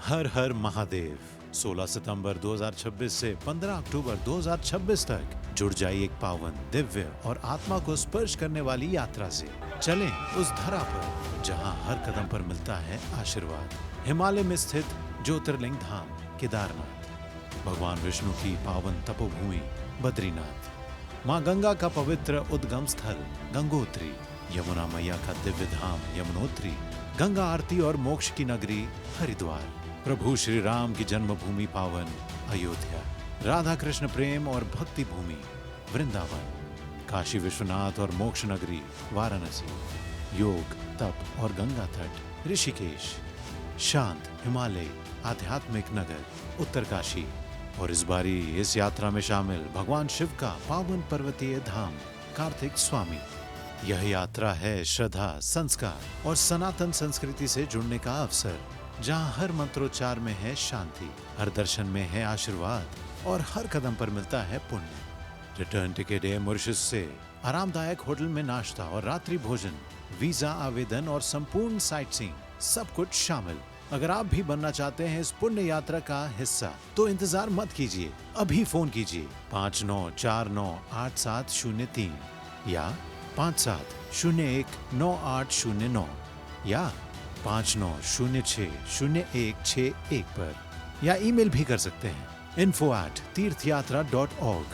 हर हर महादेव। 16 सितंबर 2026 से 15 अक्टूबर 2026 तक जुड़ जाइए एक पावन, दिव्य और आत्मा को स्पर्श करने वाली यात्रा से। चलें उस धरा पर जहां हर कदम पर मिलता है आशीर्वाद। हिमालय में स्थित ज्योतिर्लिंग धाम केदारनाथ, भगवान विष्णु की पावन तपोभूमि बद्रीनाथ, माँ गंगा का पवित्र उद्गम स्थल गंगोत्री, यमुना मैया का दिव्य धाम यमुनोत्री, गंगा आरती और मोक्ष की नगरी हरिद्वार, प्रभु श्री राम की जन्मभूमि पावन अयोध्या, राधा कृष्ण प्रेम और भक्ति भूमि वृंदावन, काशी विश्वनाथ और मोक्ष नगरी वाराणसी, योग तप और गंगा तट ऋषिकेश, शांत हिमालय आध्यात्मिक नगर उत्तरकाशी, और इस बारी इस यात्रा में शामिल भगवान शिव का पावन पर्वतीय धाम कार्तिक स्वामी। यह यात्रा है श्रद्धा, संस्कार और सनातन संस्कृति से जुड़ने का अवसर, जहां हर मंत्रोच्चार में है शांति, हर दर्शन में है आशीर्वाद और हर कदम पर मिलता है पुण्य। रिटर्न टिकट है मॉरिशस से, आरामदायक होटल में नाश्ता और रात्रि भोजन, वीजा आवेदन और संपूर्ण साइट सीइंग, सब कुछ शामिल। अगर आप भी बनना चाहते हैं इस पुण्य यात्रा का हिस्सा, तो इंतजार मत कीजिए, अभी फोन कीजिए 59498703 या 57019809 या 59060161 पर, या ईमेल भी कर सकते हैं info@tirthyatra.org,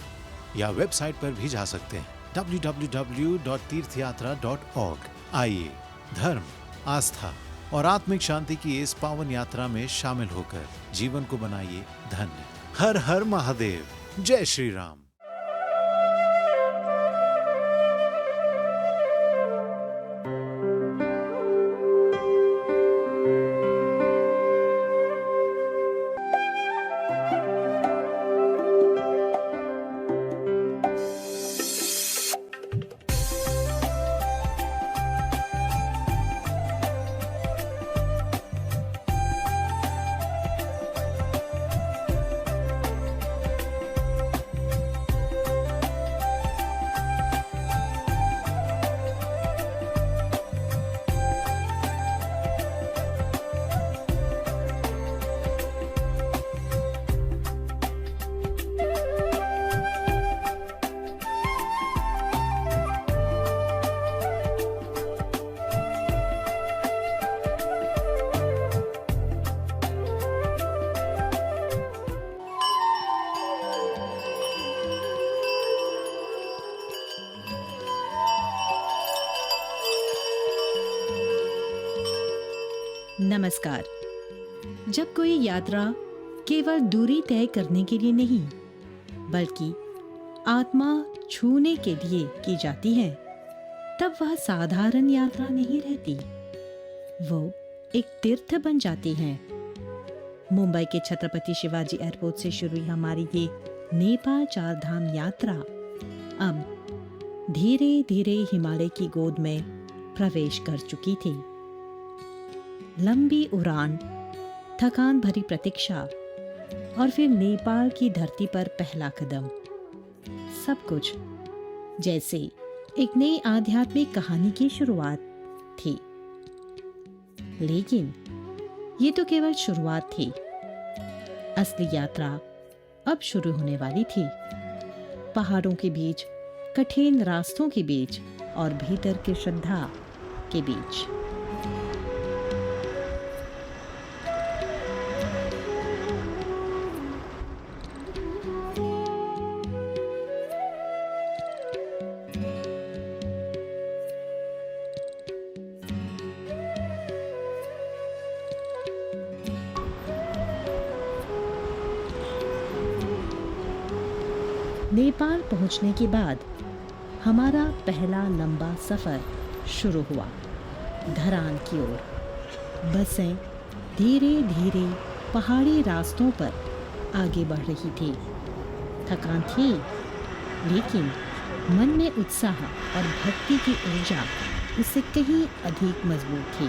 या वेबसाइट पर भी जा सकते हैं www.tirthyatra.org। आइए धर्म, आस्था और आत्मिक शांति की इस पावन यात्रा में शामिल होकर जीवन को बनाइए धन्य। हर हर महादेव, जय श्री राम। नमस्कार। जब कोई यात्रा केवल दूरी तय करने के लिए नहीं, बल्कि आत्मा छूने के लिए की जाती है, तब वह साधारण यात्रा नहीं रहती, वो एक तीर्थ बन जाती है। मुंबई के छत्रपति शिवाजी एयरपोर्ट से शुरू हुई हमारी ये नेपाल 4 धाम यात्रा अब धीरे धीरे हिमालय की गोद में प्रवेश कर चुकी थी। लंबी उड़ान, थकान भरी प्रतीक्षा और फिर नेपाल की धरती पर पहला कदम, सब कुछ जैसे एक नई आध्यात्मिक कहानी की शुरुआत थी। लेकिन ये तो केवल शुरुआत थी, असली यात्रा अब शुरू होने वाली थी। पहाड़ों के बीच, कठिन रास्तों के बीच और भीतर की श्रद्धा के बीच। नेपाल पहुंचने के बाद हमारा पहला लंबा सफर शुरू हुआ धरान की ओर। बसें धीरे धीरे पहाड़ी रास्तों पर आगे बढ़ रही थी। थकान थी, लेकिन मन में उत्साह और भक्ति की ऊर्जा उससे कहीं अधिक मजबूत थी।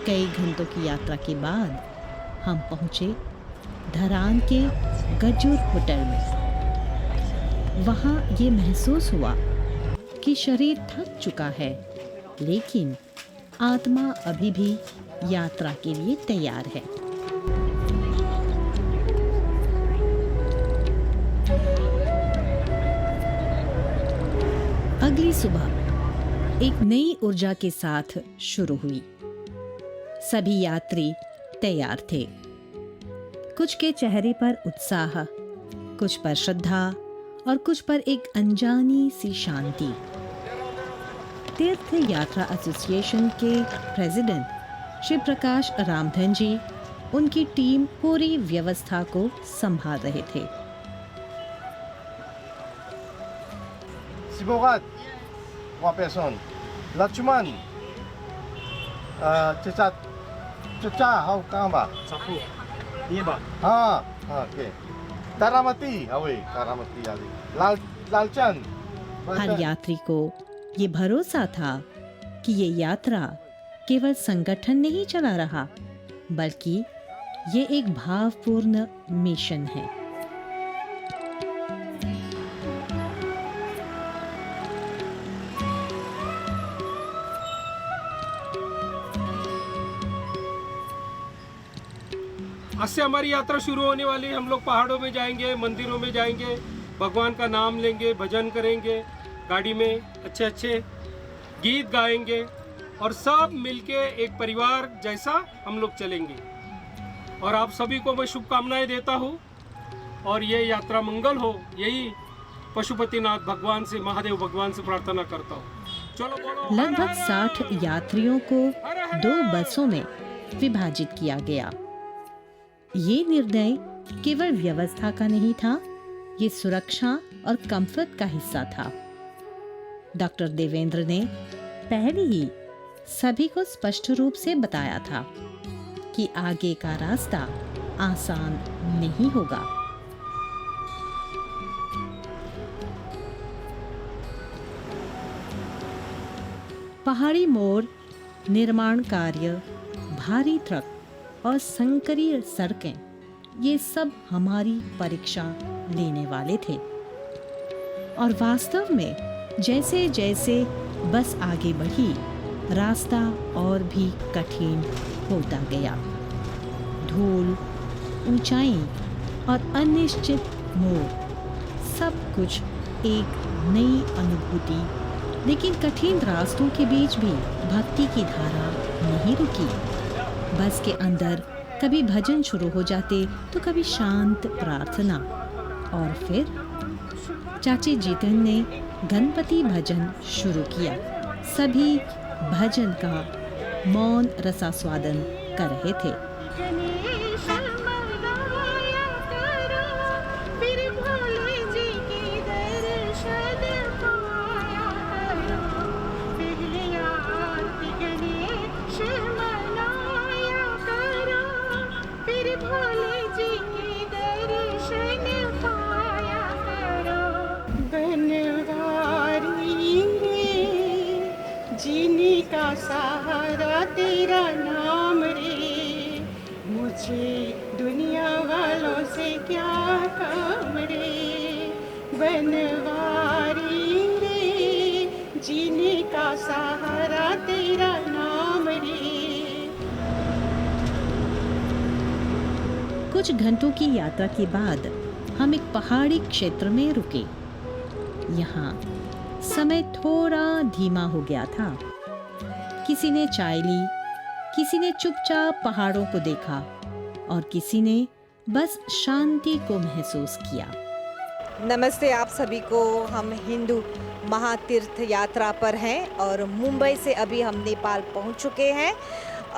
कई घंटों की यात्रा के बाद हम पहुंचे धरान के गजुर होटल में। वहाँ ये महसूस हुआ कि शरीर थक चुका है, लेकिन आत्मा अभी भी यात्रा के लिए तैयार है। अगली सुबह एक नई ऊर्जा के साथ शुरू हुई। सभी यात्री तैयार थे। कुछ के चेहरे पर उत्साह, कुछ पर श्रद्धा और कुछ पर एक अनजानी सी शांति। तीर्थ यात्रा एसोसिएशन के प्रेसिडेंट श्री प्रकाश रामधन जी उनकी टीम पूरी व्यवस्था को संभाल रहे थे। Sibogat, mga person. Lachuman, Chacha, how kama? Sapu. Iya, Pak. Okay. Taramati, away, Taramati ali. Lalchan. हर यात्री को ये भरोसा था कि ये यात्रा केवल संगठन नहीं चला रहा, बल्कि ये एक भावपूर्ण मिशन है। आज से हमारी यात्रा शुरू होने वाली है। हम लोग पहाड़ों में जाएंगे, मंदिरों में जाएंगे, भगवान का नाम लेंगे, भजन करेंगे, गाड़ी में अच्छे अच्छे गीत गाएंगे और सब मिलके एक परिवार जैसा हम लोग चलेंगे। और आप सभी को मैं शुभकामनाएं देता हूँ और ये यात्रा मंगल हो, यही पशुपतिनाथ भगवान से, महादेव भगवान से प्रार्थना करता हूँ। चलो बोलो। लगभग 60 यात्रियों को 2 बसों में विभाजित किया गया। ये निर्णय केवल व्यवस्था का नहीं था, ये सुरक्षा और कंफर्ट का हिस्सा था। डॉक्टर देवेंद्र ने पहले ही सभी को स्पष्ट रूप से बताया था कि आगे का रास्ता आसान नहीं होगा। पहाड़ी मोड़, निर्माण कार्य, भारी ट्रक और संकरीय सड़कें, ये सब हमारी परीक्षा लेने वाले थे। और वास्तव में जैसे जैसे बस आगे बढ़ी, रास्ता और भी कठिन होता गया। धूल, ऊंचाई और अनिश्चित मोड़, सब कुछ एक नई अनुभूति। लेकिन कठिन रास्तों के बीच भी भक्ति की धारा नहीं रुकी। बस के अंदर कभी भजन शुरू हो जाते तो कभी शांत प्रार्थना, और फिर चाची जीतन ने गणपति भजन शुरू किया। सभी भजन का मौन रसास्वादन कर रहे थे। का सहारा तेरा नाम रे, मुझे दुनिया वालों से क्या काम रे। बनवारी रे, जीने का सहारा तेरा नाम रे। कुछ घंटों की यात्रा के बाद हम एक पहाड़ी क्षेत्र में रुके। यहाँ समय थोड़ा धीमा हो गया था। किसी ने चाय ली, किसी ने चुपचाप पहाड़ों को देखा और किसी ने बस शांति को महसूस किया। नमस्ते आप सभी को। हम हिंदू महातीर्थ यात्रा पर हैं और मुंबई से अभी हम नेपाल पहुंच चुके हैं।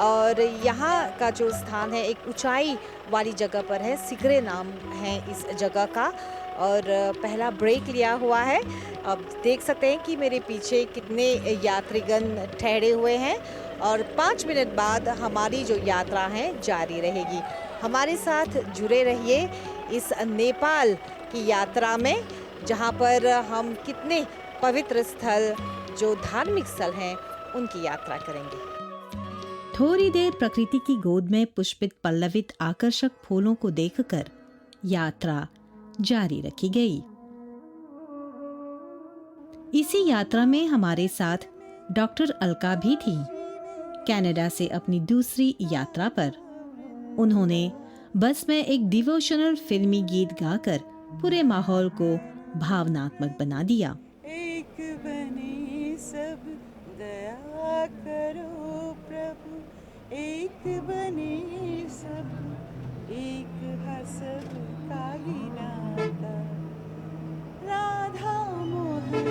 और यहाँ का जो स्थान है एक ऊंचाई वाली जगह पर है, सिकरे नाम है इस जगह का। और पहला ब्रेक लिया हुआ है। अब देख सकते हैं कि मेरे पीछे कितने यात्रीगण ठहरे हुए हैं और 5 मिनट बाद हमारी जो यात्रा है जारी रहेगी। हमारे साथ जुड़े रहिए इस नेपाल की यात्रा में, जहाँ पर हम कितने पवित्र स्थल, जो धार्मिक स्थल हैं, उनकी यात्रा करेंगे। थोड़ी देर प्रकृति की गोद में पुष्पित पल्लवित आकर्षक फूलों को देखकर यात्रा जारी रखी गई। इसी यात्रा में हमारे साथ डॉक्टर अलका भी थी, कनाडा से अपनी दूसरी यात्रा पर। उन्होंने बस में एक डिवोशनल फिल्मी गीत गाकर पूरे माहौल को भावनात्मक बना दिया। एक बने करो प्रभु, एक बने सब, एक हसब का ही नाता। राधा मोहन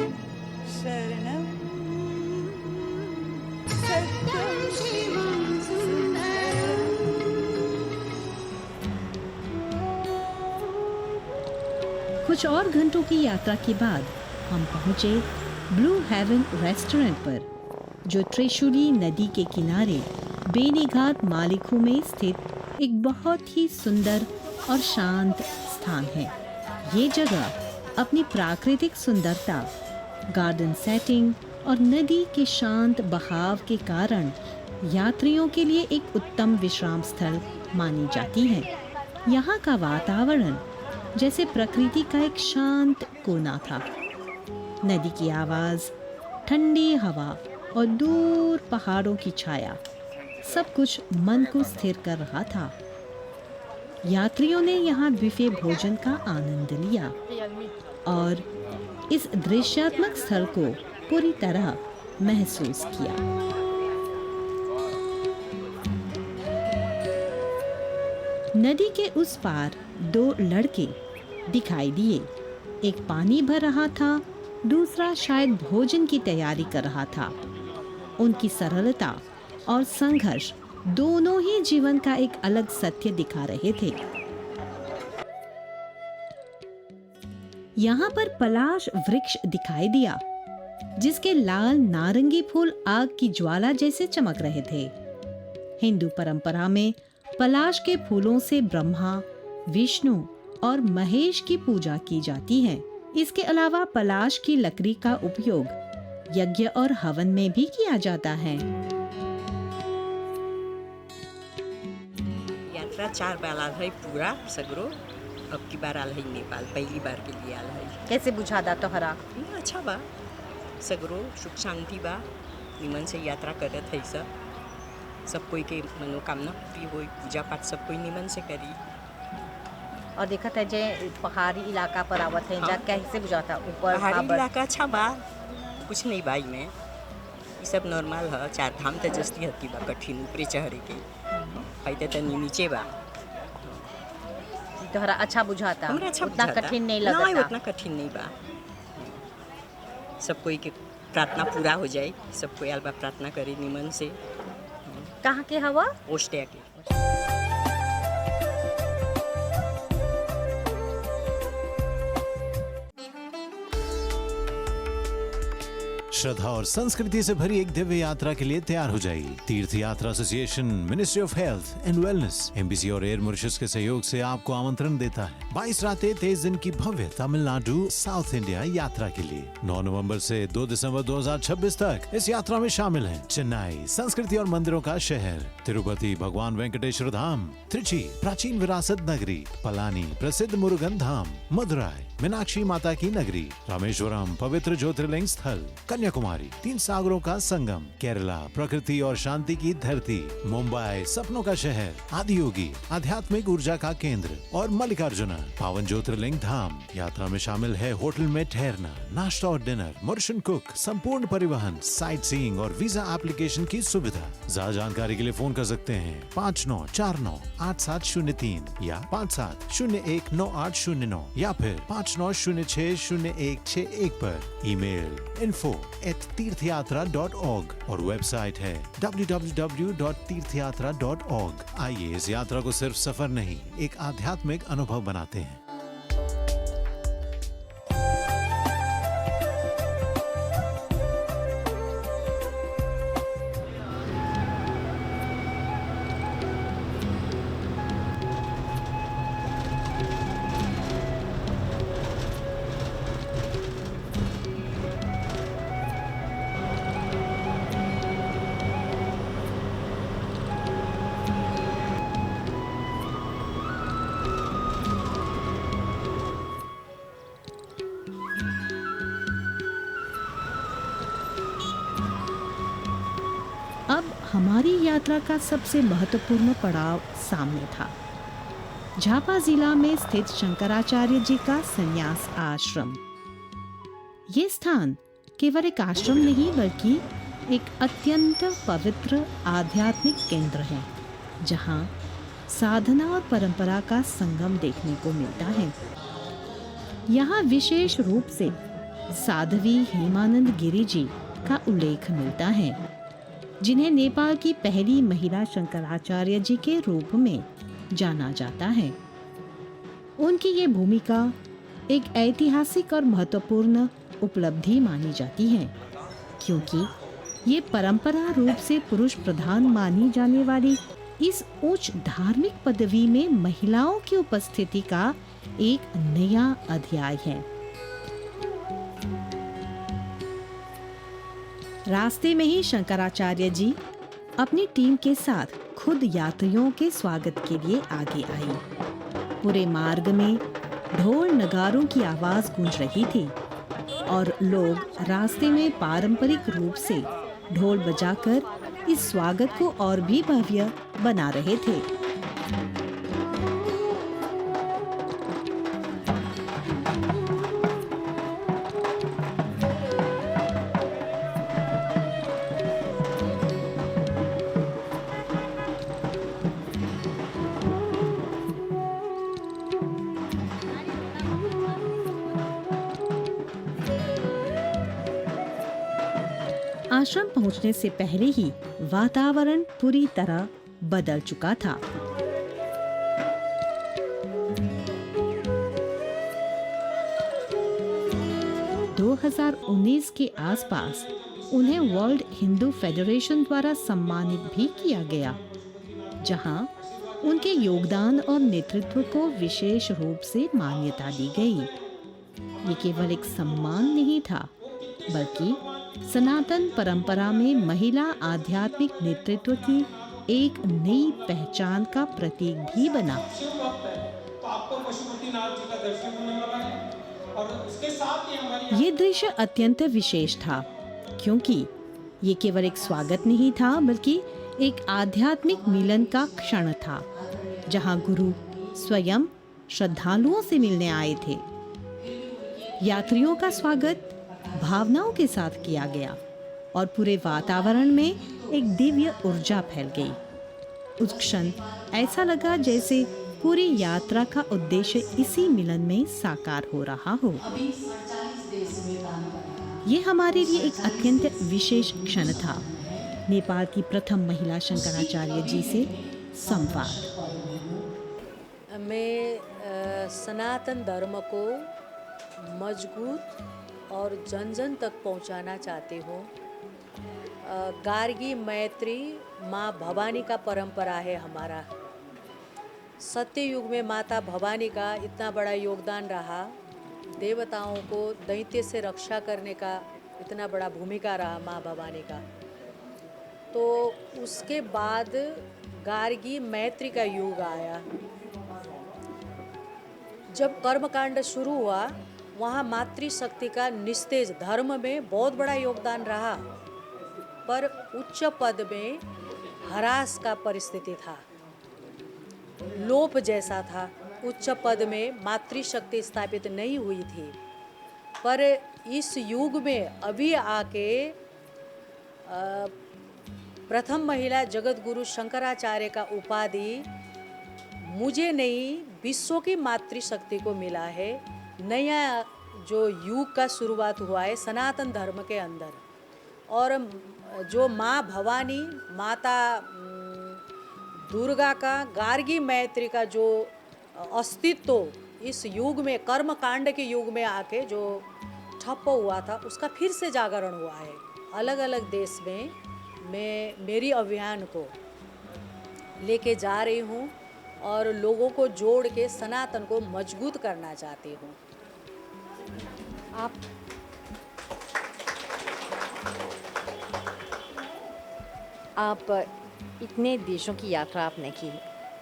शरणम सत्यम शिवम सुंदरम। कुछ और घंटों की यात्रा के बाद हम पहुंचे ब्लू हेवन रेस्टोरेंट पर, जो त्रिशूली नदी के किनारे बेनीघाट मालिकू में स्थित एक बहुत ही सुंदर और शांत स्थान है। ये जगह अपनी प्राकृतिक सुंदरता, गार्डन सेटिंग और नदी के शांत बहाव के कारण यात्रियों के लिए एक उत्तम विश्राम स्थल मानी जाती है। यहाँ का वातावरण जैसे प्रकृति का एक शांत कोना था। नदी की आवाज, ठंडी हवा और दूर पहाड़ों की छाया, सब कुछ मन को स्थिर कर रहा था। यात्रियों ने यहाँ बुफे भोजन का आनंद लिया और इस दृश्यात्मक स्थल को पूरी तरह महसूस किया। नदी के उस पार दो लड़के दिखाई दिए। एक पानी भर रहा था, दूसरा शायद भोजन की तैयारी कर रहा था। उनकी सरलता और संघर्ष दोनों ही जीवन का एक अलग सत्य दिखा रहे थे। यहाँ पर पलाश वृक्ष दिखाई दिया, जिसके लाल नारंगी फूल आग की ज्वाला जैसे चमक रहे थे। हिंदू परंपरा में पलाश के फूलों से ब्रह्मा, विष्णु और महेश की पूजा की जाती है। इसके अलावा पलाश की लकड़ी का उपयोग यज्ञ और हवन में भी किया जाता है। यात्रा 4 बार आल है पूरा सगरो। अब की बार आल है नेपाल, पहली बार के लिए आल है। कैसे बुझाता तोहरा? अच्छा बा, सगरो सुख शांति बा, निमन से यात्रा करत है। सब कोई के मनोकामना पूरी होई, पूजा पाठ सब कोई निमन से करी। और देखा था जे पहाड़ी इलाका पर आवत है, जा कैसे बुझाता? ऊपर पहाड़ी इलाका अच्छा बा, कुछ नहीं भाई में ये सब नॉर्मल है। 4 धाम तो जस्ती हती बा, कठिन ऊपरे चढ़े के फायदा तो नीचे बा। तोहरा अच्छा बुझाता? हमरा अच्छा उतना बुझाता। कठिन नहीं नहीं, लगता? उतना कठिन नहीं बा। सब कोई के प्रार्थना पूरा हो जाए, सब कोई आलबा प्रार्थना करे निमन से। कहाँ के हवा? ओस्टिया के। श्रद्धा और संस्कृति से भरी एक दिव्य यात्रा के लिए तैयार हो जाइए। तीर्थ यात्रा association, ministry of health and wellness, MBC और एयर मॉरिशस के सहयोग से आपको आमंत्रण देता है 22 रातें 23 दिन की भव्य तमिलनाडु साउथ इंडिया यात्रा के लिए। 9 नवंबर से 2 दिसंबर 2026 तक इस यात्रा में शामिल हैं चेन्नई, संस्कृति और मंदिरों का शहर, तिरुपति, भगवान वेंकटेश्वर धाम, त्रिची, प्राचीन विरासत नगरी, पलानी, प्रसिद्ध मुरुगन धाम, मदुराई, मीनाक्षी माता की नगरी, रामेश्वरम, पवित्र ज्योतिर्लिंग स्थल, कन्याकुमारी, 3 सागरों का संगम, केरला, प्रकृति और शांति की धरती, मुंबई, सपनों का शहर, आदियोगी, आध्यात्मिक ऊर्जा का केंद्र और मल्लिकार्जुना, पावन ज्योतिर्लिंग धाम। यात्रा में शामिल है होटल में ठहरना, नाश्ता और डिनर, मॉरिशन कुक, संपूर्ण परिवहन, साइट सीइंग और वीजा एप्लीकेशन की सुविधा। ज्यादा जानकारी के लिए फोन कर सकते हैं 59498703 या 57019809 या फिर 59060161 पर। ईमेल info@tirthyatra.org और वेबसाइट है www.tirthyatra.org। आइए इस यात्रा को सिर्फ सफर नहीं, एक आध्यात्मिक अनुभव बनाते हैं। अब हमारी यात्रा का सबसे महत्वपूर्ण पड़ाव सामने था। झापा जिला में स्थित शंकराचार्य जी का संन्यास आश्रम। ये स्थान केवल एक आश्रम नहीं बल्कि एक अत्यंत पवित्र आध्यात्मिक केंद्र है जहाँ साधना और परंपरा का संगम देखने को मिलता है। यहाँ विशेष रूप से साध्वी हेमानंद गिरी जी का उल्लेख मिलता है, जिन्हें नेपाल की पहली महिला शंकराचार्य जी के रूप में जाना जाता है। उनकी ये भूमिका एक ऐतिहासिक और महत्वपूर्ण उपलब्धि मानी जाती है, क्योंकि ये परंपरा रूप से पुरुष प्रधान मानी जाने वाली इस उच्च धार्मिक पदवी में महिलाओं की उपस्थिति का एक नया अध्याय है। रास्ते में ही शंकराचार्य जी अपनी टीम के साथ खुद यात्रियों के स्वागत के लिए आगे आई। पूरे मार्ग में ढोल नगारों की आवाज गूंज रही थी और लोग रास्ते में पारंपरिक रूप से ढोल बजाकर इस स्वागत को और भी भव्य बना रहे थे। आश्रम पहुंचने से पहले ही वातावरण पूरी तरह बदल चुका था। – 2019 के आसपास उन्हें वर्ल्ड हिंदू फेडरेशन द्वारा सम्मानित भी किया गया, जहां उनके योगदान और नेतृत्व को विशेष रूप से मान्यता दी गई। ये केवल एक सम्मान नहीं था, बल्कि सनातन परंपरा में महिला आध्यात्मिक नेतृत्व की एक नई पहचान का प्रतीक भी बना। ये दृश्य अत्यंत विशेष था, क्योंकि ये केवल एक स्वागत नहीं था, बल्कि एक आध्यात्मिक मिलन का क्षण था, जहां गुरु स्वयं श्रद्धालुओं से मिलने आए थे। यात्रियों का स्वागत भावनाओं के साथ किया गया और पूरे वातावरण में एक दिव्य ऊर्जा फैल गई। उस क्षण ऐसा लगा जैसे पूरी यात्रा का उद्देश्य इसी मिलन में साकार हो रहा हो। ये हमारे लिए एक अत्यंत विशेष क्षण था, नेपाल की प्रथम महिला शंकराचार्य जी से संवाद। मैं सनातन धर्म को मजबूत और जन जन तक पहुंचाना चाहती हूँ। गार्गी मैत्री माँ भवानी का परंपरा है हमारा। सत्य युग में माता भवानी का इतना बड़ा योगदान रहा, देवताओं को दैत्य से रक्षा करने का इतना बड़ा भूमिका रहा माँ भवानी का। तो उसके बाद गार्गी मैत्री का युग आया। जब कर्मकांड शुरू हुआ, वहाँ मातृशक्ति का निस्तेज धर्म में बहुत बड़ा योगदान रहा, पर उच्च पद में ह्रास का परिस्थिति था, लोप जैसा था। उच्च पद में मातृशक्ति स्थापित नहीं हुई थी। पर इस युग में अभी आके प्रथम महिला जगत गुरु शंकराचार्य का उपाधि मुझे नहीं, विश्व की मातृशक्ति को मिला है। नया जो युग का शुरुआत हुआ है सनातन धर्म के अंदर, और जो माँ भवानी, माता दुर्गा का, गार्गी मैत्री का जो अस्तित्व इस युग में, कर्म कांड के युग में आके जो ठप्प हुआ था, उसका फिर से जागरण हुआ है। अलग अलग देश में मैं मेरी अभियान को लेके जा रही हूँ और लोगों को जोड़ के सनातन को मजबूत करना चाहती हूँ। आप इतने देशों की यात्रा आपने की,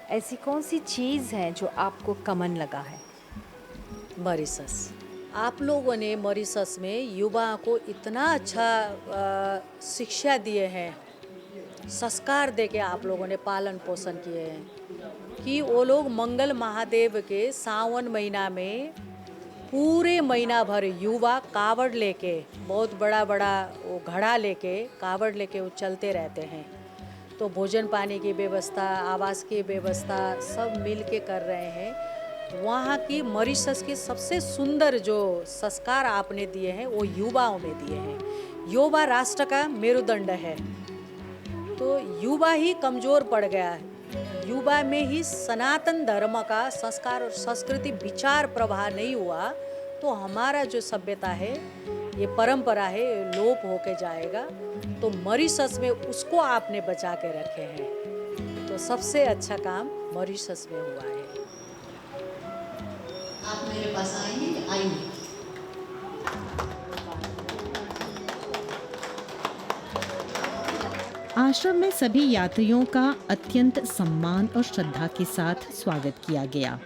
ऐसी कौन सी चीज़ है जो आपको कॉमन लगा है? मॉरिशस, आप लोगों ने मॉरिशस में युवाओं को इतना अच्छा शिक्षा दिए हैं, संस्कार दे के आप लोगों ने पालन पोषण किए हैं कि वो लोग मंगल महादेव के सावन महीना में पूरे महीना भर युवा कावड़ लेके, बहुत बड़ा बड़ा वो घड़ा लेके, कावड़ लेके वो चलते रहते हैं। तो भोजन पानी की व्यवस्था, आवास की व्यवस्था सब मिल के कर रहे हैं। वहाँ की मॉरिशस की सबसे सुंदर जो संस्कार आपने दिए हैं वो युवाओं में दिए हैं। युवा राष्ट्र का मेरुदंड है, तो युवा ही कमज़ोर पड़ गया है। युवा में ही सनातन धर्म का संस्कार और संस्कृति विचार प्रवाह नहीं हुआ तो हमारा जो सभ्यता है, ये परंपरा है, ये लोप होके जाएगा। तो मॉरिशस में उसको आपने बचा के रखे हैं, तो सबसे अच्छा काम मॉरिशस में हुआ है। आप मेरे पास आएंगे? आइए। आश्रम में सभी यात्रियों का अत्यंत सम्मान और श्रद्धा के साथ स्वागत किया गया।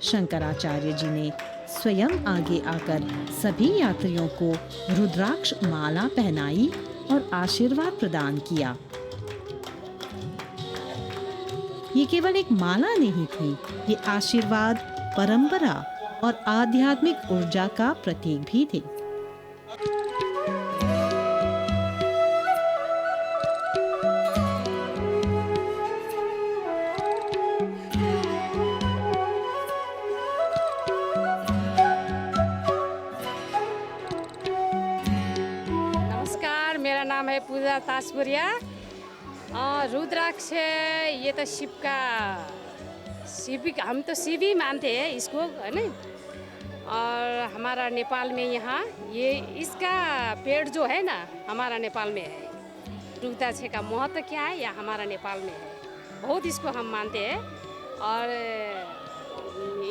शंकराचार्य जी ने स्वयं आगे आकर सभी यात्रियों को रुद्राक्ष माला पहनाई और आशीर्वाद प्रदान किया। ये केवल एक माला नहीं थी, ये आशीर्वाद, परंपरा और आध्यात्मिक ऊर्जा का प्रतीक भी थे। मेरा नाम है पूजा ताजपुरिया। रुद्राक्ष ये तो शिव का, हम तो शिव ही मानते हैं इसको, है ना। और हमारा नेपाल में यहाँ ये इसका पेड़ जो है ना, हमारा नेपाल में है। रुद्राक्ष का महत्व क्या है, या हमारा नेपाल में है, बहुत इसको हम मानते हैं। और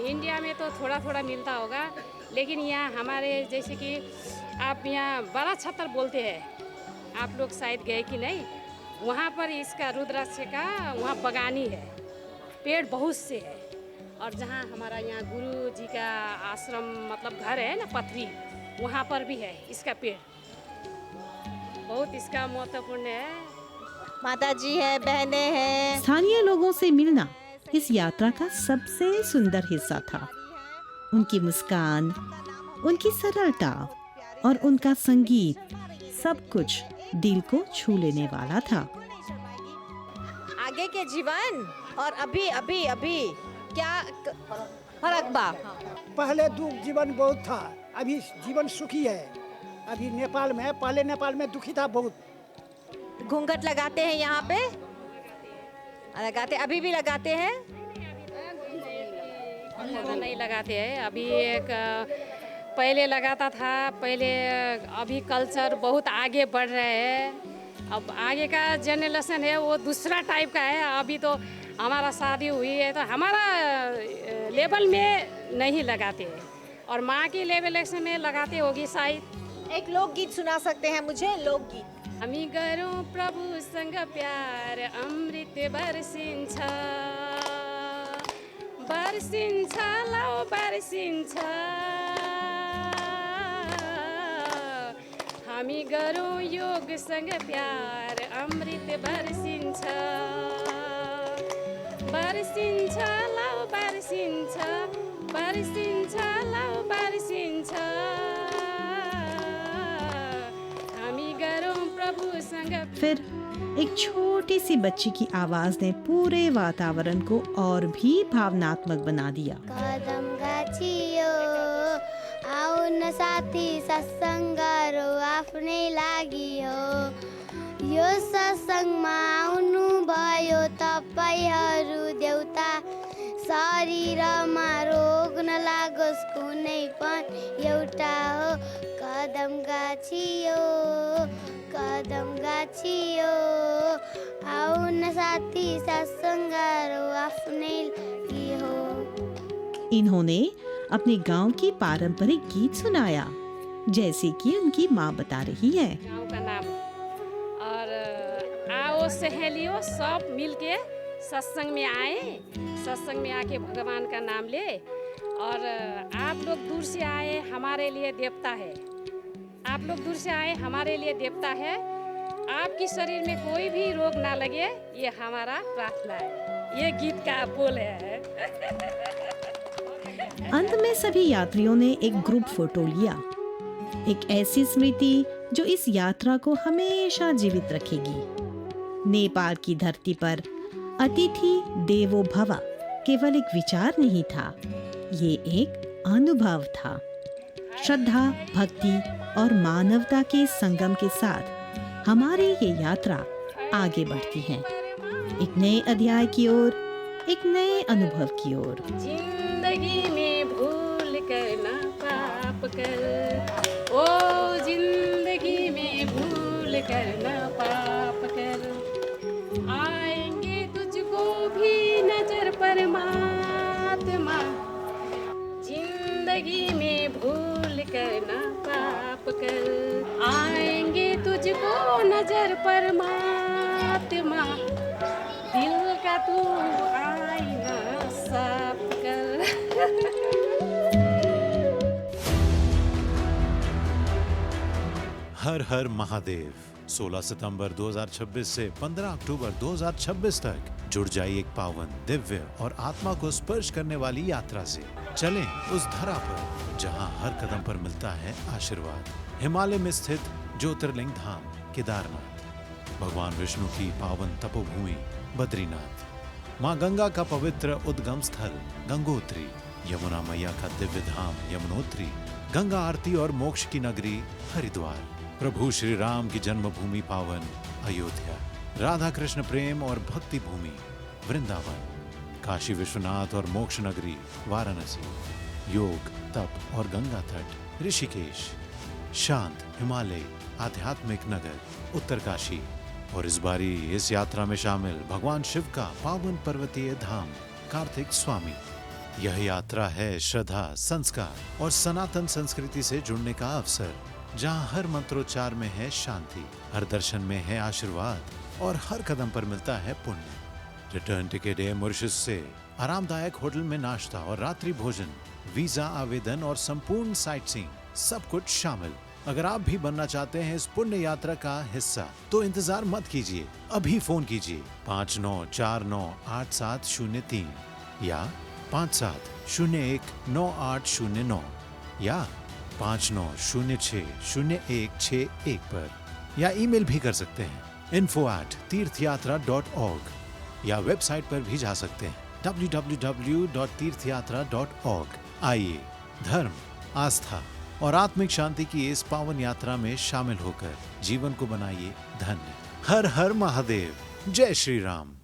इंडिया में तो थोड़ा थोड़ा मिलता होगा, लेकिन यहाँ हमारे जैसे कि आप यहाँ बड़ा छतर बोलते हैं, आप लोग शायद गए कि नहीं, वहाँ पर इसका रुद्राक्ष का वहाँ बगानी है, पेड़ बहुत से है। और जहाँ हमारा यहाँ गुरु जी का आश्रम मतलब घर है ना, पथरी, वहाँ पर भी है इसका पेड़, बहुत इसका महत्वपूर्ण है। माता जी है, बहनें हैं। स्थानीय लोगों से मिलना इस यात्रा का सबसे सुंदर हिस्सा था। उनकी मुस्कान, उनकी सरलता और उनका संगीत, सब कुछ दिल को छू लेने वाला था। आगे के जीवन और अभी अभी अभी क्या फर्क बा? पहले दुख जीवन बहुत था, अभी जीवन सुखी है। अभी नेपाल में, पहले नेपाल में दुखी था बहुत। घूंघट लगाते हैं यहाँ पे, लगाते, अभी भी लगाते हैं? नहीं लगाते हैं अभी। एक पहले लगाता था, पहले, अभी कल्चर बहुत आगे बढ़ रहे हैं। अब आगे का जनरेशन है वो दूसरा टाइप का है। अभी तो हमारा शादी हुई है तो हमारा लेवल में नहीं लगाते हैं, और माँ की लेवल में लगाते होगी शायद। एक लोकगीत सुना सकते हैं मुझे? लोकगीत। हामी गरौँ प्रभुसँग प्यार, अमृत बर्सिन्छ, बर्सिन्छ लौ बर्सिन्छ। हामी गरौँ योगसँग प्यार, अमृत बर्सिन्छ, बर्सिन्छ लौ बर्सिन्छ, बर्सिन्छ लौ बर्सिन्छ। हामी गरौँ प्रभुसँग। फिर एक छोटी सी बच्ची की आवाज ने पूरे वातावरण को और भी भावनात्मक बना दिया। कदम गाछियो, आउ न साथी सत्सङ्ग गरौ आफ्नै लागि हो। यो सत्सङ्गमा आउनु भयो तपाईहरू देउता, शरीरमा रोग नलागोस् कुनै पनि एउटा हो। कदम गाछियो, कदम गाछियो, आउ न साथी सत्सङ्ग गरौ आफ्नै लागि हो। इन्होंने अपने गांव की पारंपरिक गीत सुनाया, जैसे कि उनकी माँ बता रही है। गाँव का नाम, और आओ सहेलियों सब मिलके सत्संग में आए, सत्संग में आके भगवान का नाम ले। और आप लोग दूर से आए, हमारे लिए देवता है। आप लोग दूर से आए, हमारे लिए देवता है। आपकी शरीर में कोई भी रोग ना लगे, ये हमारा प्रार्थना है। ये गीत का बोल है। अंत में सभी यात्रियों ने एक ग्रुप फोटो लिया, एक ऐसी स्मृति जो इस यात्रा को हमेशा जीवित रखेगी। नेपाल की धरती पर अतिथि देवो भव केवल एक विचार नहीं था, ये एक अनुभव था। श्रद्धा, भक्ति और मानवता के संगम के साथ हमारी ये यात्रा आगे बढ़ती है, एक नए अध्याय की ओर, एक नए अनुभव की ओर। जिंदगी में भूल कर ना पाप कर, ओ जिंदगी में भूल कर ना पाप कर, आएंगे तुझको भी नजर परमात्मा। जिंदगी में भूल कर ना पाप कर, आएंगे तुझको नजर परमात्मा। दिल का तू आईना साफ कर। हर हर महादेव। 16 सितंबर 2026 से 15 अक्टूबर 2026 तक जुड़ जाइए एक पावन, दिव्य और आत्मा को स्पर्श करने वाली यात्रा से। चलें उस धरा पर जहां हर कदम पर मिलता है आशीर्वाद। हिमालय में स्थित ज्योतिर्लिंग धाम केदारनाथ, भगवान विष्णु की पावन तपोभूमि बद्रीनाथ, माँ गंगा का पवित्र उद्गम स्थल गंगोत्री, यमुना मैया का दिव्य धाम यमुनोत्री, गंगा आरती और मोक्ष की नगरी हरिद्वार, प्रभु श्री राम की जन्मभूमि पावन अयोध्या, राधा कृष्ण प्रेम और भक्ति भूमि वृंदावन, काशी विश्वनाथ और मोक्ष नगरी वाराणसी, योग, तप और गंगा तट ऋषिकेश, शांत हिमालय आध्यात्मिक नगर उत्तरकाशी, और इस बारी इस यात्रा में शामिल भगवान शिव का पावन पर्वतीय धाम कार्तिक स्वामी। यह यात्रा है श्रद्धा, संस्कार और सनातन संस्कृति से जुड़ने का अवसर, जहां हर मंत्रोच्चार में है शांति, हर दर्शन में है आशीर्वाद और हर कदम पर मिलता है पुण्य। रिटर्न टिकट है मॉरिशस से, आरामदायक होटल में नाश्ता और रात्रि भोजन, वीजा आवेदन और संपूर्ण साइट सीइंग, सब कुछ शामिल। अगर आप भी बनना चाहते हैं इस पुण्य यात्रा का हिस्सा, तो इंतजार मत कीजिए, अभी फोन कीजिए 59498703 या 57019809 या 59060161 पर, या ईमेल भी कर सकते हैं info@tirthyatra.org, या वेबसाइट पर भी जा सकते हैं www.tirthyatra.org। आइए धर्म, आस्था और आत्मिक शांति की इस पावन यात्रा में शामिल होकर जीवन को बनाइए धन्य। हर हर महादेव। जय श्री राम।